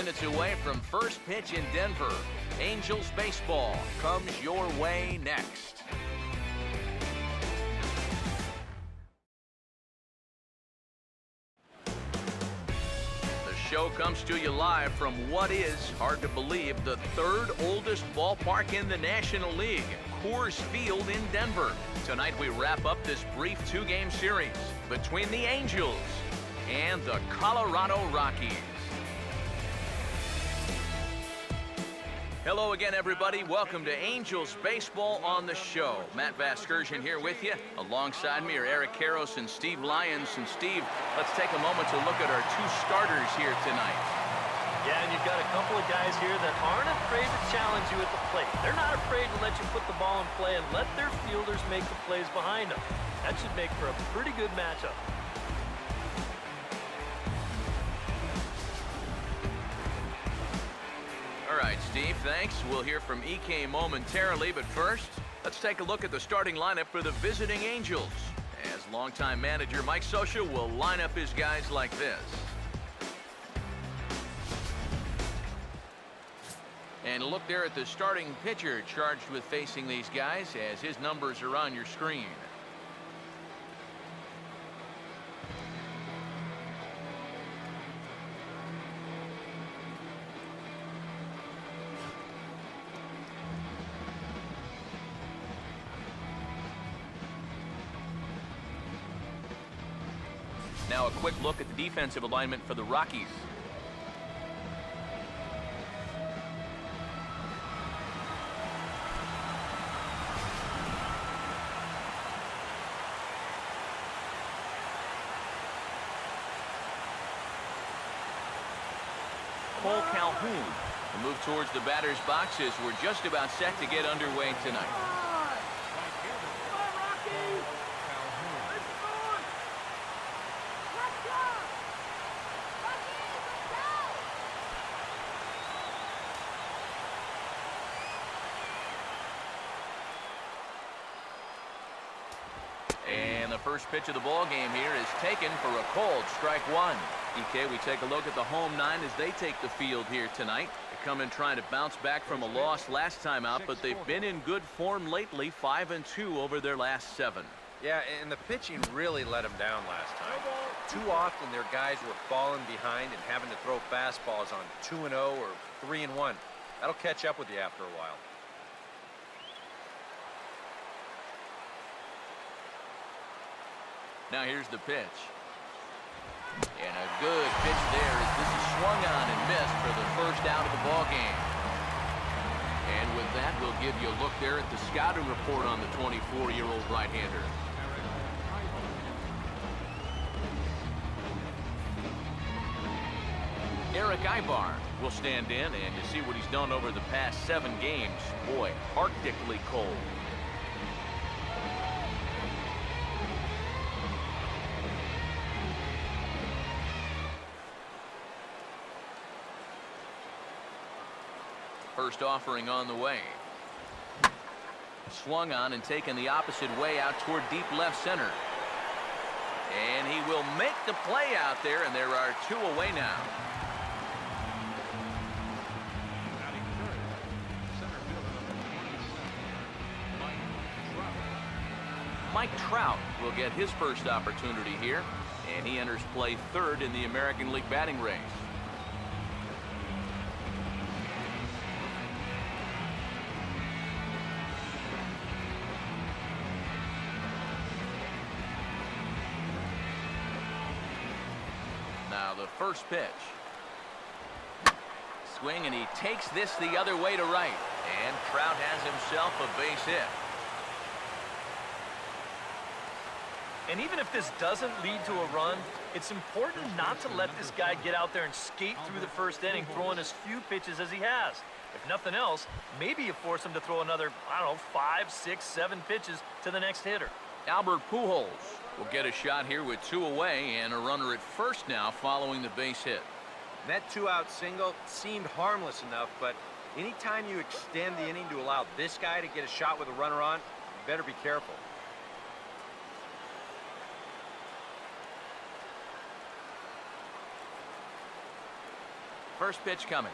minutes away from first pitch in Denver. Angels baseball comes your way next. The show comes to you live from what is, hard to believe, the third oldest ballpark in the National League, Coors Field in Denver. Tonight we wrap up this brief two-game series between the Angels and the Colorado Rockies. Hello again, everybody. Welcome to Angels Baseball on the show. Matt Vasgersian here with you. Alongside me are Eric Karros and Steve Lyons. And Steve, let's take a moment to look at our two starters here tonight. Yeah, and you've got a couple of guys here that aren't afraid to challenge you at the plate. They're not afraid to let you put the ball in play and let their fielders make the plays behind them. That should make for a pretty good matchup. All right, Steve, thanks. We'll hear from EK momentarily, but first, let's take a look at the starting lineup for the visiting Angels, as longtime manager Mike Scioscia will line up his guys like this. And look there at the starting pitcher charged with facing these guys, as his numbers are on your screen. Now a quick look at the defensive alignment for the Rockies. COL Calhoun will move towards the batter's boxes. We're just about set to get underway tonight. And the first pitch of the ball game here is taken for a called strike one. EK, we take a look at the home nine as they take the field here tonight. They come in trying to bounce back from a loss last time out, but they've been in good form lately, 5-2 over their last 7. Yeah, and the pitching really let them down last time. Too often their guys were falling behind and having to throw fastballs on 2-0 or 3-1. That'll catch up with you after a while. Now here's the pitch. And a good pitch there as this is swung on and missed for the first out of the ball game. And with that, we'll give you a look there at the scouting report on the 24-year-old right-hander. Eric Ibar will stand in, and you see what he's done over the past 7 games. Boy, arctically cold. First offering on the way. Swung on and taken the opposite way out toward deep left center. And he will make the play out there, and there are 2 away now. Mike Trout will get his first opportunity here, and he enters play 3rd in the American League batting race. Now the first pitch. Swing, and he takes this the other way to right. And Trout has himself a base hit. And even if this doesn't lead to a run, it's important not to let this guy get out there and skate through the first inning, throwing as few pitches as he has. If nothing else, maybe you force him to throw another, 5, 6, 7 pitches to the next hitter. Albert Pujols will get a shot here with 2 away and a runner at first now following the base hit. That 2-out single seemed harmless enough, but anytime you extend the inning to allow this guy to get a shot with a runner on, you better be careful. First pitch coming.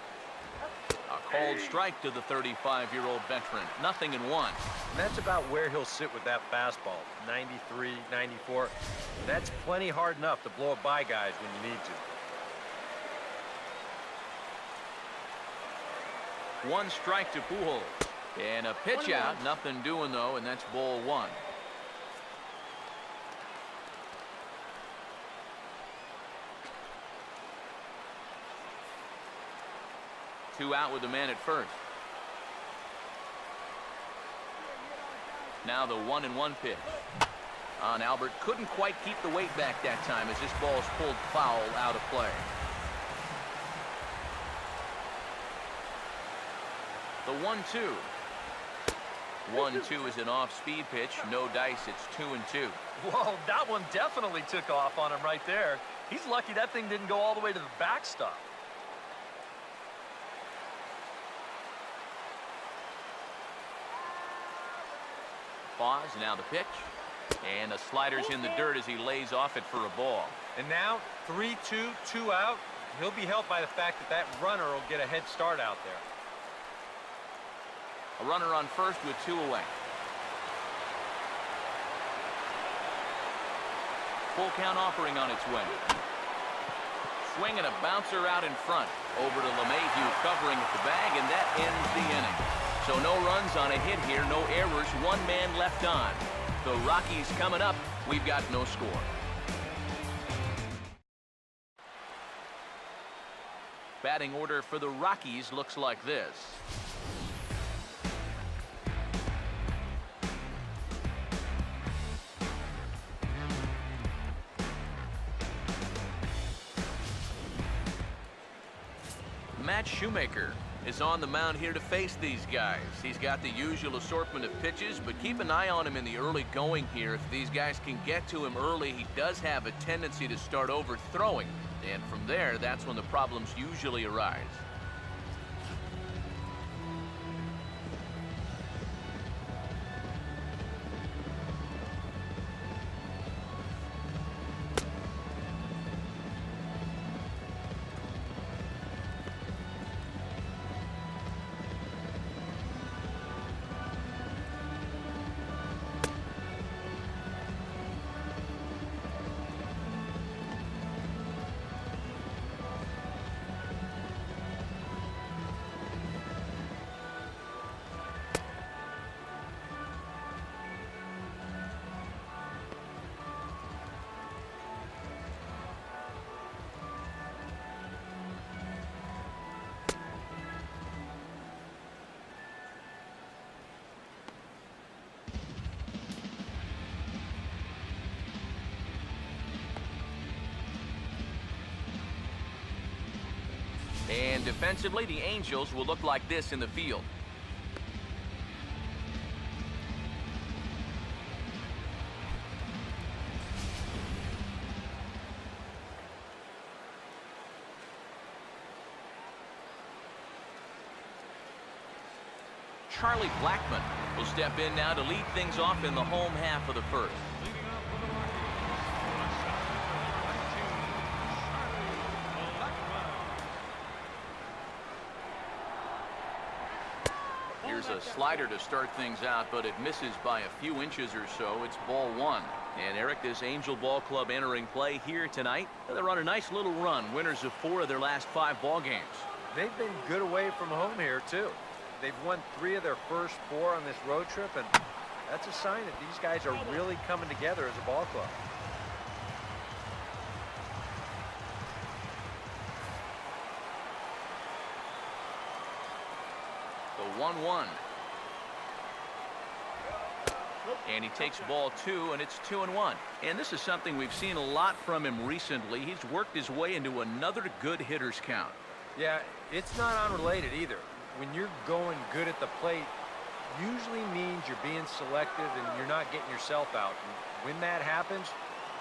A called strike to the 35-year-old veteran. Nothing in one. And that's about where he'll sit with that fastball. 93, 94. That's plenty hard enough to blow it by guys when you need to. One strike to Pujols. And a pitch out. Nothing doing, though, and that's ball one. Two out with the man at first. Now the 1-1 pitch. On Albert couldn't quite keep the weight back that time as this ball's pulled foul out of play. The 1-2. 1-2 is an off-speed pitch. No dice. It's 2-2. Whoa, that one definitely took off on him right there. He's lucky that thing didn't go all the way to the backstop. Pause, now the pitch. And the slider's in the dirt as he lays off it for a ball. And now 3-2, 2 out. He'll be helped by the fact that that runner will get a head start out there. A runner on first with 2 away. Full count offering on its way. Swing and a bouncer out in front. Over to LeMahieu covering at the bag, and that ends the inning. So no runs on a hit here, no errors, 1 man left on. The Rockies coming up. We've got no score. Batting order for the Rockies looks like this. Matt Shoemaker is on the mound here to face these guys. He's got the usual assortment of pitches, but keep an eye on him in the early going here. If these guys can get to him early, he does have a tendency to start overthrowing. And from there, that's when the problems usually arise. And defensively, the Angels will look like this in the field. Charlie Blackmon will step in now to lead things off in the home half of the first. Here's a slider to start things out, but it misses by a few inches or so. It's ball one. And Eric, this Angel Ball Club entering play here tonight. They're on a nice little run, winners of 4 of their last 5 ball games. They've been good away from home here, too. They've won 3 of their first 4 on this road trip, and that's a sign that these guys are really coming together as a ball club. The 1-1. And he takes ball 2, and it's 2-1. And this is something we've seen a lot from him recently. He's worked his way into another good hitter's count. Yeah, it's not unrelated either. When you're going good at the plate, usually means you're being selective and you're not getting yourself out. And when that happens,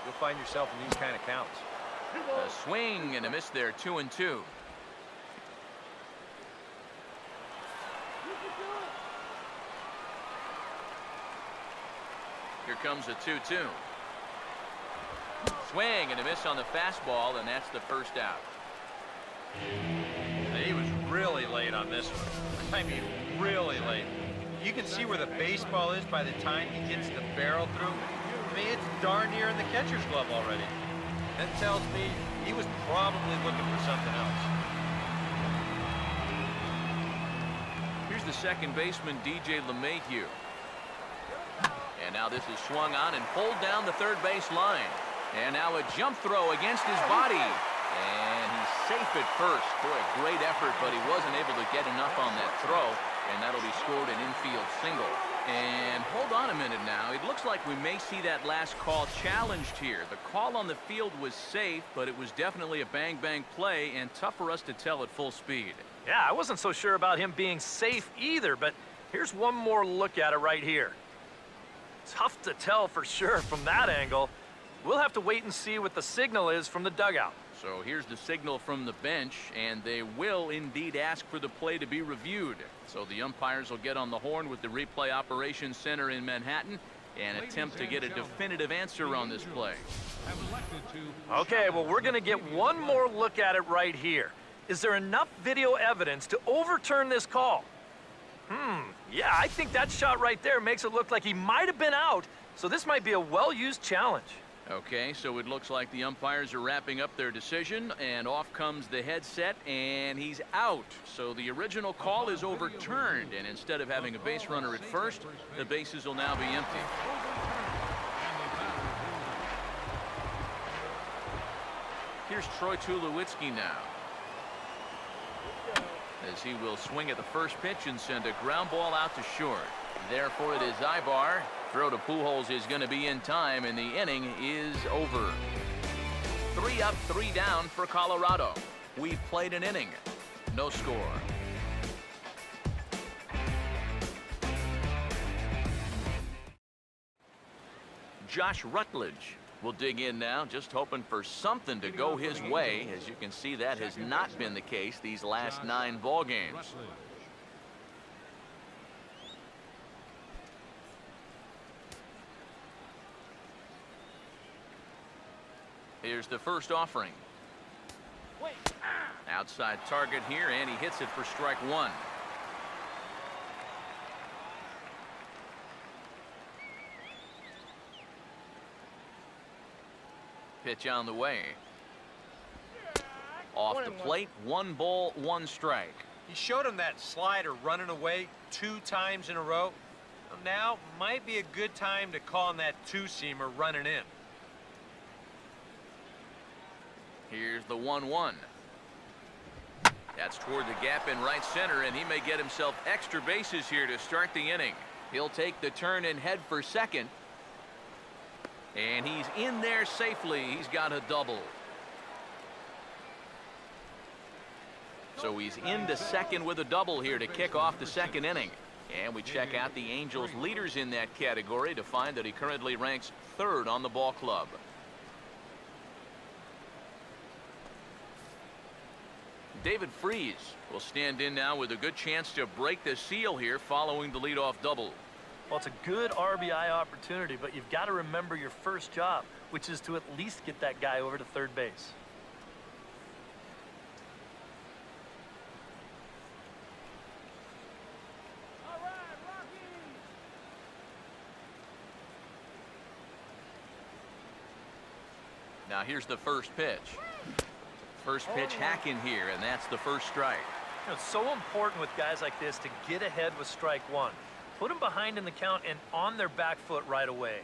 you'll find yourself in these kind of counts. A swing and a miss there, 2-2. Here comes a 2-2. Swing and a miss on the fastball, and that's the first out. He was really late on this one. I mean, really late. You can see where the baseball is by the time he gets the barrel through. I mean, it's darn near in the catcher's glove already. That tells me he was probably looking for something else. Here's the second baseman, DJ LeMahieu. And now this is swung on and pulled down the third base line. And now a jump throw against his body. And he's safe at first. Boy, a great effort, but he wasn't able to get enough on that throw. And that'll be scored an infield single. And hold on a minute now. It looks like we may see that last call challenged here. The call on the field was safe, but it was definitely a bang-bang play and tough for us to tell at full speed. Yeah, I wasn't so sure about him being safe either, but here's one more look at it right here. Tough to tell for sure from that angle. We'll have to wait and see what the signal is from the dugout. So here's the signal from the bench, and they will indeed ask for the play to be reviewed. So the umpires will get on the horn with the replay operations center in Manhattan and attempt to get a definitive answer on this play. Okay, well, we're going to get one more look at it right here. Is there enough video evidence to overturn this call? Yeah, I think that shot right there makes it look like he might have been out, so this might be a well-used challenge. Okay, so it looks like the umpires are wrapping up their decision, and off comes the headset, and he's out. So the original call is overturned, and instead of having a base runner at first, the bases will now be empty. Here's Troy Tulowitzki now, as he will swing at the first pitch and send a ground ball out to short. Therefore, it is Ibar. Throw to Pujols is going to be in time, and the inning is over. 3 up, 3 down for Colorado. We've played an inning. No score. Josh Rutledge will dig in now, just hoping for something to go his way. As you can see, that has not been the case these last 9 ball games. Here's the first offering. Outside target here, and he hits it for strike 1. Pitch on the way. Off the plate, 1 ball, 1 strike. He showed him that slider running away 2 times in a row. Now might be a good time to call on that 2-seamer running in. Here's the 1-1. That's toward the gap in right center, and he may get himself extra bases here to start the inning. He'll take the turn and head for second. And he's in there safely. He's got a double. So he's into second with a double here to kick off the second inning. And we check out the Angels' leaders in that category to find that he currently ranks 3rd on the ball club. David Freese will stand in now with a good chance to break the seal here following the leadoff double. Well, it's a good RBI opportunity, but you've got to remember your first job, which is to at least get that guy over to third base. All right, Rockies! Now here's the first pitch. First pitch hack in here, and that's the first strike. You know, it's so important with guys like this to get ahead with strike 1. Put them behind in the count and on their back foot right away.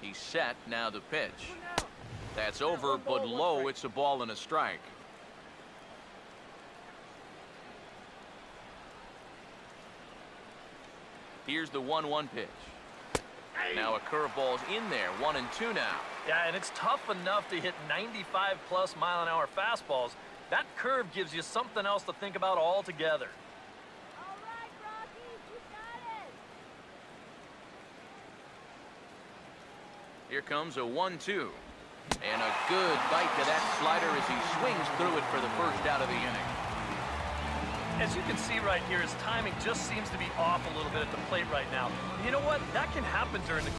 He's set, now the pitch. That's over, but low. It's a ball and a strike. Here's the 1-1 pitch. Now a curveball's in there, 1-2 now. Yeah, and it's tough enough to hit 95+ mile-an-hour fastballs. That curve gives you something else to think about altogether. All right, Rockies, you got it. Here comes a 1-2. And a good bite to that slider as he swings through it for the first out of the inning. As you can see right here, his timing just seems to be off a little bit at the plate right now. You know what? That can happen during the